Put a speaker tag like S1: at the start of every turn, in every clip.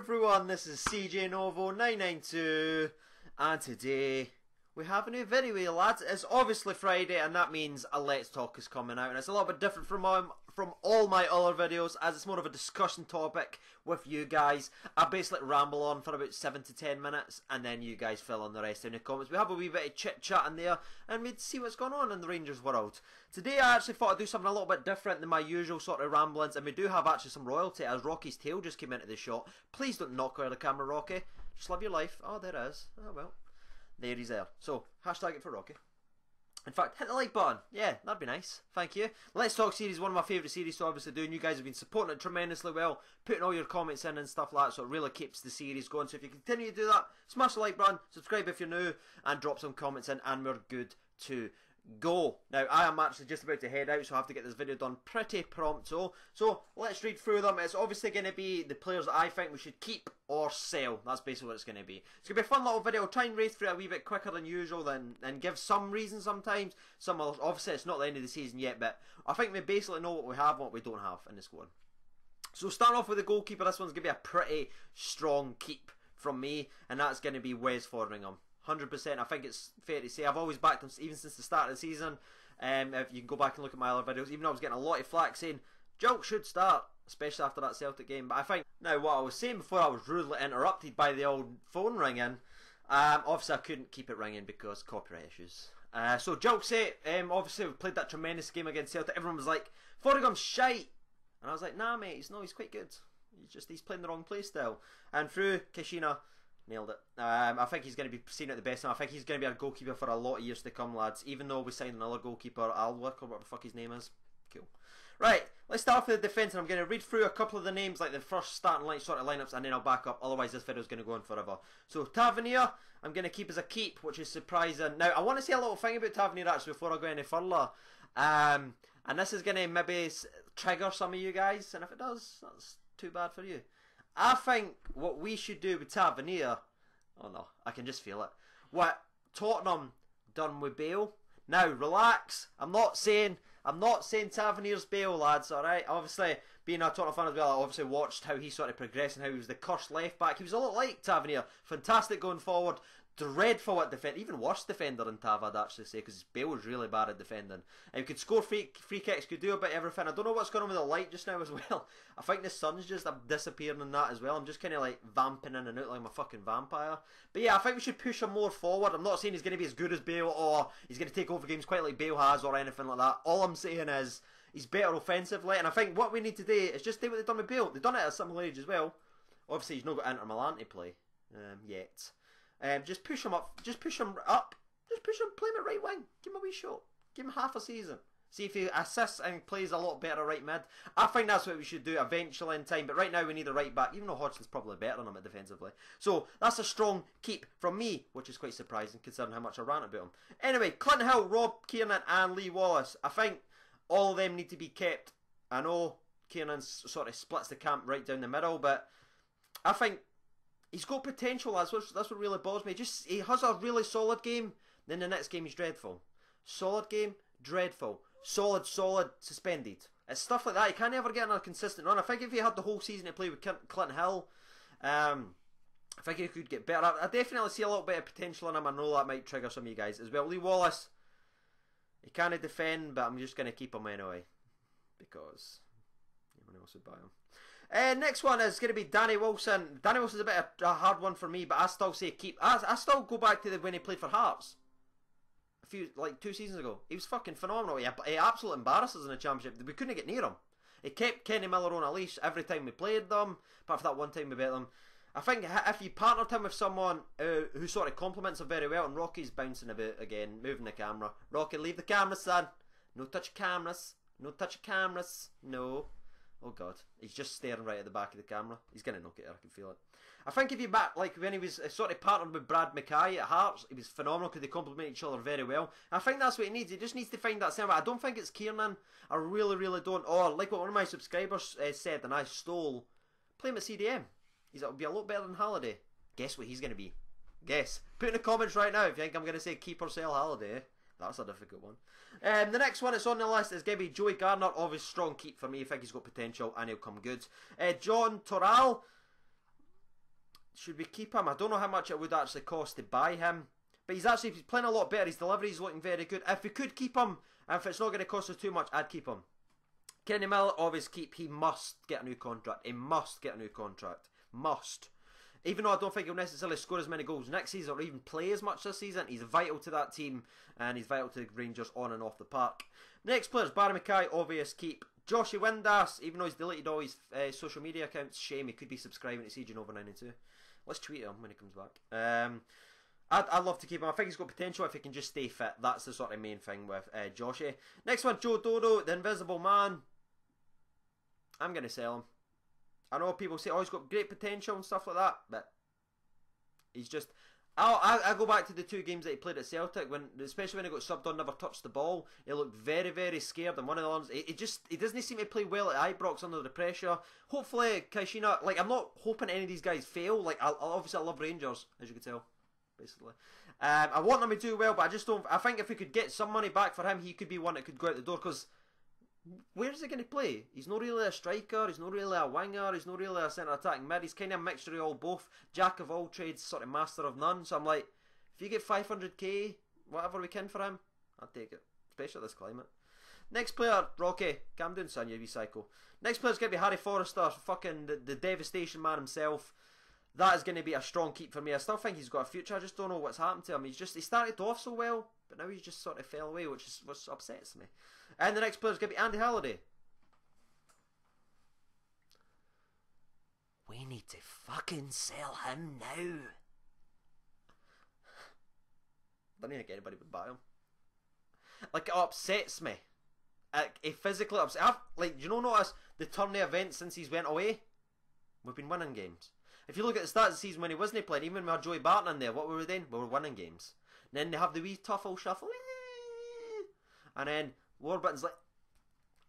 S1: everyone, this is CJ Novo 992 and today we have a new video here, lads. It's obviously Friday and that means a Let's Talk is coming out, and it's a little bit different from all my other videos as it's more of a discussion topic with you guys. I basically ramble on for about 7 to 10 minutes and then you guys fill in the rest in the comments. We have a wee bit of chit chat in there and we'd see what's going on in the Rangers world. Today I actually thought I'd do something a little bit different than my usual sort of ramblings, and we do have actually some royalty as Rocky's tail just came into the shot. Please don't knock out of the camera, Rocky. Just live your life. Oh, there it is. Oh well. There he's there. So, hashtag it for Rocky. In fact, hit the like button. Yeah, that'd be nice. Thank you. Let's Talk series is one of my favourite series to obviously do, and you guys have been supporting it tremendously well, putting all your comments in and stuff like that, so it really keeps the series going. So if you continue to do that, smash the like button, subscribe if you're new, and drop some comments in, and we're good to go. Now, I am actually just about to head out, so I have to get this video done pretty pronto. So, let's read through them. It's obviously going to be the players that I think we should keep or sell. That's basically what it's going to be. It's going to be a fun little video. I'll try and race through it a wee bit quicker than usual and give some reasons sometimes. Some others. Obviously, it's not the end of the season yet, but I think we basically know what we have and what we don't have in the squad. So, starting off with the goalkeeper, this one's going to be a pretty strong keep from me, and that's going to be Wes Foderingham. 100%. I think it's fair to say I've always backed him even since the start of the season. If you can go back and look at my other videos, even though I was getting a lot of flack saying Junk should start, especially after that Celtic game. But I think now what I was saying before I was rudely interrupted by the old phone ringing. Obviously I couldn't keep it ringing because copyright issues. So Jokesy, obviously we played that tremendous game against Celtic. Everyone was like, Fodringham's shite, and I was like, nah mate, he's quite good. He's playing the wrong play style. And through Kashina, nailed it. I think he's going to be seen at the best now. I think he's going to be our goalkeeper for a lot of years to come, lads. Even though we signed another goalkeeper, Alwick or whatever the fuck his name is. Cool. Right, let's start off with the defence, and I'm going to read through a couple of the names, like the first starting line sort of lineups, and then I'll back up. Otherwise, this video is going to go on forever. So Tavernier, I'm going to keep as a keep, which is surprising. Now, I want to say a little thing about Tavernier actually before I go any further. And this is going to maybe trigger some of you guys, and if it does, that's too bad for you. I think what we should do with Tavernier, oh no, I can just feel it, what Tottenham done with Bale. Now, relax, I'm not saying Tavernier's Bale, lads, alright? Obviously, being a Tottenham fan as well, I obviously watched how he sort of progressed and how he was the cursed left back. He was a lot like Tavernier, fantastic going forward, dreadful at defending, even worse defender than Tav, I'd actually say, because Bale was really bad at defending. And he could score free kicks, could do a bit of everything. I don't know what's going on with the light just now as well. I think the sun's just disappearing in that as well. I'm just kind of like vamping in and out like I'm a fucking vampire. But yeah, I think we should push him more forward. I'm not saying he's going to be as good as Bale or he's going to take over games quite like Bale has or anything like that. All I'm saying is he's better offensively, and I think what we need to do is just do what they've done with Bale. They've done it at a similar age as well. Obviously, he's not got Inter Milan to play yet. Just push him up. Just push him up. Just push him. Play him at right wing. Give him a wee shot. Give him half a season. See if he assists and plays a lot better right mid. I think that's what we should do eventually in time. But right now we need a right back. Even though Hodgson's probably better than him at defensively. So that's a strong keep from me, which is quite surprising considering how much I rant about him. Anyway, Clinton Hill, Rob Kiernan and Lee Wallace. I think all of them need to be kept. I know Kiernan sort of splits the camp right down the middle, but I think he's got potential, that's what really bothers me. He has a really solid game, then the next game he's dreadful. Solid game, dreadful. Solid, suspended. It's stuff like that. He can't ever get on a consistent run. I think if he had the whole season to play with Clinton Hill, I think he could get better. I definitely see a little bit of potential in him. I know that might trigger some of you guys as well. Lee Wallace, he can't defend, but I'm just going to keep him anyway, because anyone else would buy him. Next one is going to be Danny Wilson. Danny Wilson's a bit of a hard one for me, but I still say keep. I still go back to when he played for Hearts. Like 2 seasons ago. He was fucking phenomenal. He absolutely embarrassed us in the Championship. We couldn't get near him. He kept Kenny Miller on a leash every time we played them, apart from that one time we beat them. I think if you partnered him with someone who sort of complements him very well, and Rocky's bouncing about again, moving the camera. Rocky, leave the camera, son. No touch cameras. No touch cameras. No. Oh god, he's just staring right at the back of the camera. He's going to knock it here, I can feel it. I think if you back, like when he was sort of partnered with Brad Mackay at Hearts, he was phenomenal because they complement each other very well. I think that's what he needs. He just needs to find that center. I don't think it's Kiernan. I really don't. Or like what one of my subscribers said, and I stole, play him at CDM. He'll be a lot better than Halliday. Guess what he's going to be? Guess. Put in the comments right now if you think I'm going to say keep or sell Halliday. That's a difficult one. The next one that's on the list is going to be Joey Gardner. Obviously, strong keep for me. I think he's got potential and he'll come good. John Toral. should we keep him? I don't know how much it would actually cost to buy him. But he's playing a lot better. His delivery is looking very good. If we could keep him, and if it's not going to cost us too much, I'd keep him. Kenny Miller, always keep. He must get a new contract. He must get a new contract. Must. Even though I don't think he'll necessarily score as many goals next season or even play as much this season, he's vital to that team and he's vital to the Rangers on and off the park. Next player is Barry Mackay, obvious keep. Joshy Windass, even though he's deleted all his social media accounts, shame, he could be subscribing to CJ Nova 92. Let's tweet him when he comes back. I'd love to keep him. I think he's got potential if he can just stay fit. That's the sort of main thing with Joshy. Next one, Joe Dodo, the Invisible Man. I'm going to sell him. I know people say, oh, he's got great potential and stuff like that, but he's just... I go back to the 2 games that he played at Celtic, especially when he got subbed on, never touched the ball. He looked very, very scared, and one of the ones, he doesn't seem to play well at Ibrox under the pressure. Hopefully, Kaishina, like, I'm not hoping any of these guys fail. Like, obviously I love Rangers, as you can tell, basically. I want him to do well, but I just don't... I think if we could get some money back for him, he could be one that could go out the door, because... where is he going to play? He's not really a striker, he's not really a winger, he's not really a centre attacking mid, he's kind of a mixture of all both, jack of all trades, sort of master of none. So I'm like, if you get 500k, whatever we can for him, I'd take it, especially at this climate. Next player, Rocky, calm down son, you wee psycho. Next player's going to be Harry Forrester, fucking the devastation man himself. That is going to be a strong keep for me. I still think he's got a future, I just don't know what's happened to him. He started off so well, but now he's just sort of fell away, which upsets me. And the next player is going to be Andy Halliday. We need to fucking sell him now. I don't think anybody would buy him. Like, it upsets me. It physically upsets... Like, do you notice the turn of events since he's went away? We've been winning games. If you look at the start of the season when he wasn't playing, even when we had Joey Barton in there, what were we doing? We were winning games. And then they have the wee tuffle shuffle. And then Warburton's like,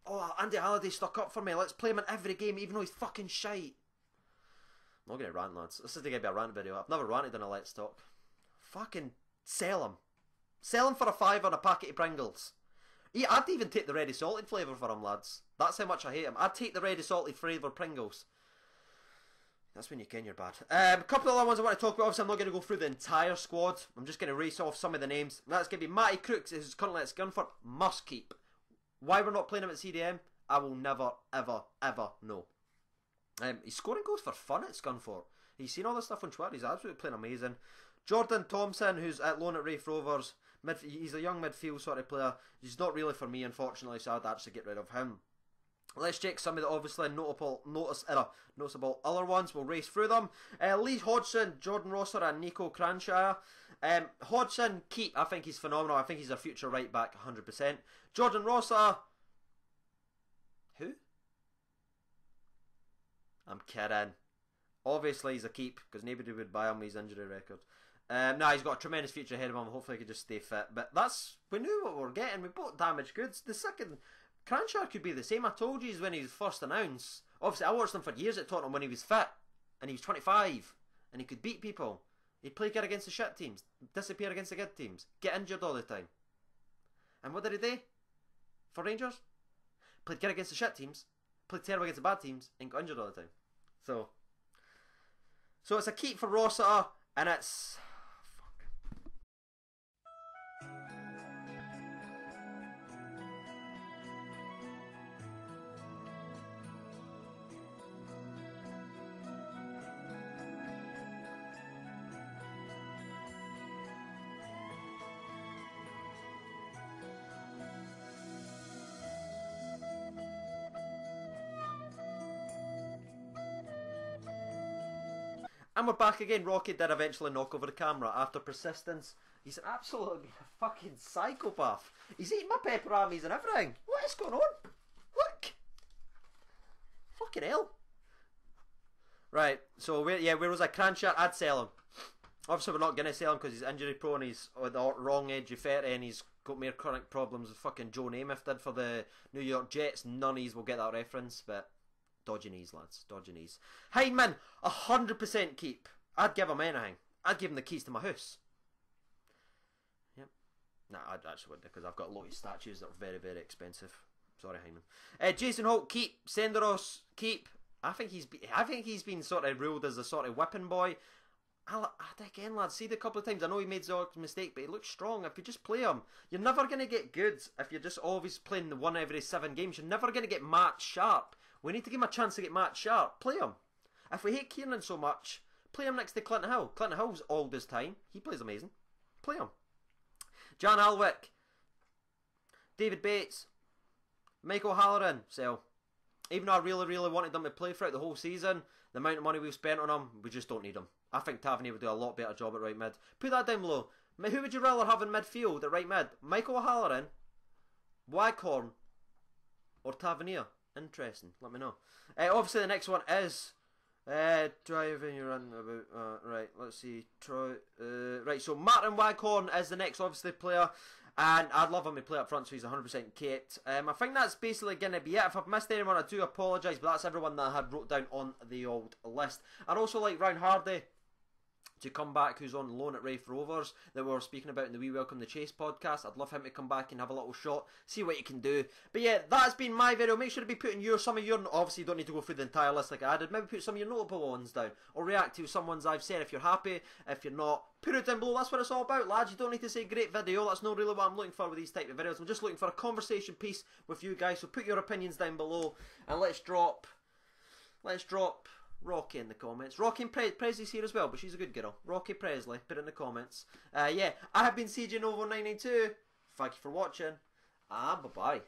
S1: oh, Andy Halliday stuck up for me. Let's play him in every game, even though he's fucking shite. I'm not going to rant, lads. This is going to be a rant video. I've never ranted in a Let's Talk. Fucking sell him. Sell him for a £5 on a packet of Pringles. I'd even take the ready salted flavour for him, lads. That's how much I hate him. I'd take the ready salted flavour Pringles. That's when you ken you're bad. A couple of other ones I want to talk about. Obviously, I'm not going to go through the entire squad. I'm just going to race off some of the names. That's going to be Matty Crooks, who's currently at Scunthorpe. Must keep. Why we're not playing him at CDM, I will never, ever, ever know. He's scoring goals for fun at Scunthorpe. He's seen all this stuff on Twitter. He's absolutely playing amazing. Jordan Thompson, who's at loan at Raith Rovers. He's a young midfield sort of player. He's not really for me, unfortunately, so I'd actually get rid of him. Let's check some of the obviously noticeable other ones. We'll race through them. Lee Hodgson, Jordan Rosser and Nico Cranshire. Hodgson, keep. I think he's phenomenal. I think he's a future right back 100%. Jordan Rosser. Who? I'm kidding. Obviously he's a keep because nobody would buy him with his injury record. He's got a tremendous future ahead of him. Hopefully he can just stay fit. But we knew what we were getting. We bought damaged goods. The second... Cranshire could be the same. I told you when he was first announced. Obviously, I watched him for years at Tottenham when he was fit. And he was 25. And he could beat people. He'd play good against the shit teams. Disappear against the good teams. Get injured all the time. And what did he do? For Rangers? Played good against the shit teams. Played terrible against the bad teams. And got injured all the time. So it's a keep for Rossiter. And it's... And we're back again. Rocky did eventually knock over the camera after persistence. He's absolutely a fucking psychopath. He's eating my pepperamis and everything. What is going on? Look. Fucking hell. Right, so where was I? Cranshire, I'd sell him. Obviously we're not going to sell him because he's injury prone, he's on the wrong edge of 30 and he's got more chronic problems than fucking Joe Namath did for the New York Jets. None of these will get that reference, but... dodgy knees, lads. Dodgy knees. Hindman, 100% keep. I'd give him anything. I'd give him the keys to my house. Yep. Nah, I actually wouldn't because I've got a lot of statues that are very, very expensive. Sorry, Hindman. Jason Holt, keep. Senderos, keep. I think he's been sort of ruled as a sort of whipping boy. Again, lads, see the couple of times, I know he made the mistake, but he looks strong. If you just play him, you're never going to get good if you're just always playing the one every 7 games. You're never going to get match sharp. We need to give him a chance to get match sharp. Play him. If we hate Kieran so much, play him next to Clinton Hill. Clinton Hill's old as time. He plays amazing. Play him. Jan Alwick. David Bates. Michael Halloran. Sell. Even though I really wanted them to play throughout the whole season, the amount of money we've spent on them, we just don't need them. I think Tavernier would do a lot better job at right mid. Put that down below. Who would you rather have in midfield at right mid? Michael Halloran, Waghorn, or Tavernier? Interesting. Let me know. Obviously, the next one is driving you run about. Right, let's see. Right, so Martin Waghorn is the next obviously player. And I'd love him to play up front so he's 100% Kate. I think that's basically going to be it. If I've missed anyone, I do apologise, but that's everyone that I had wrote down on the old list. I'd also like Ryan Hardy to come back, who's on loan at Raith Rovers, that we were speaking about in the We Welcome the Chase podcast. I'd love him to come back and have a little shot, see what he can do. But yeah, that's been my video. Make sure to be putting some of your, obviously you don't need to go through the entire list like I did, maybe put some of your notable ones down, or react to some ones I've said if you're happy. If you're not, put it down below. That's what it's all about, lads. You don't need to say great video. That's not really what I'm looking for with these type of videos. I'm just looking for a conversation piece with you guys. So put your opinions down below, and let's drop Rocky in the comments. Rocky and Presley's here as well, but she's a good girl. Rocky Presley, put it in the comments. Yeah, I have been CJ Novo 992. Thank you for watching, and bye-bye.